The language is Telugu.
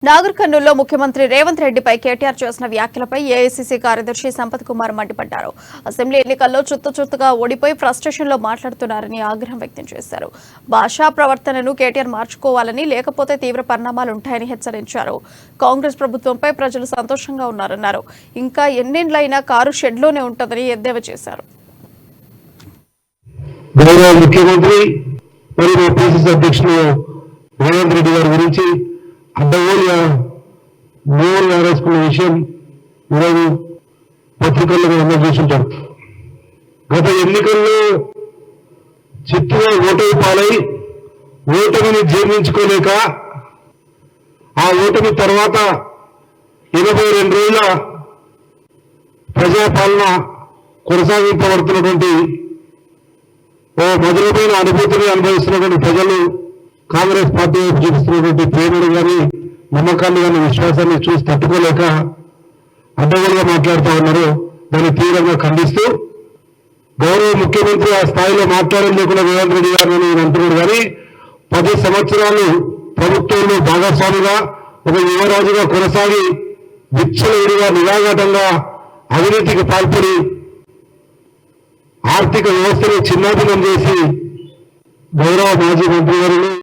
నాగర్ కర్నూలులో ముఖ్యమంత్రి రేవంత్ రెడ్డిపై కేటీఆర్ చేసిన వ్యాఖ్యలపై ఏఐసీసీ కార్యదర్శి సంపత్ కుమార్ మండిపడ్డారు. అసెంబ్లీ ఎన్నికల్లో చుత్తుగా ఓడిపోయి ఫ్రస్ట్రేషన్లో మాట్లాడుతున్నారని ఆగ్రహం వ్యక్తం చేశారు. భాషా ప్రవర్తనను కేటీఆర్ మార్చుకోవాలని, లేకపోతే తీవ్ర పరిణామాలుంటాయని హెచ్చరించారు. కాంగ్రెస్ ప్రభుత్వంపై ప్రజలు సంతోషంగా ఉన్నారన్నారు. ఇంకా ఎన్నేళ్లైనా కారు షెడ్లోనే ఉంటుందని ఎద్దేవా చేశారు. ముఖ్యమంత్రి మరియు పిసిసి అధ్యక్షులు రేవంత్ రెడ్డి గారి గురించి అడ్డగోలుగా మూడు వేరేసుకున్న విషయం ఈరోజు పత్రికల్లో అందరూ చూసుంటారు. గత ఎన్నికల్లో చిత్తుగా ఓటమి పాలై ఓటమిని జీర్ణించుకోలేక ఆ ఓటమి తర్వాత 82 రోజుల ప్రజాపాలన కొనసాగింపబడుతున్నటువంటి ఓ మధురమైన అనుభూతిని అనుభవిస్తున్నటువంటి ప్రజలు కాంగ్రెస్ పార్టీ వైపు చూపిస్తున్నటువంటి ప్రేమను కానీ, నమ్మకాన్ని కానీ, విశ్వాసాన్ని చూసి తట్టుకోలేక అడ్డగోలుగా మాట్లాడుతూ ఉన్నారు. దాన్ని తీవ్రంగా ఖండిస్తూ గౌరవ ముఖ్యమంత్రి ఆ స్థాయిలో మాట్లాడడం లేకుండా రేవంత్ రెడ్డి గారు అంటున్నారు. కానీ 10 సంవత్సరాలు ప్రభుత్వంలో భాగస్వామిగా ఒక యువరాజుగా కొనసాగి విచ్చలవిడిగా నిరాఘాటంగా అవినీతికి పాల్పడి ఆర్థిక వ్యవస్థను చిన్నాభిన్నం చేసి గౌరవ మాజీ మంత్రి గారు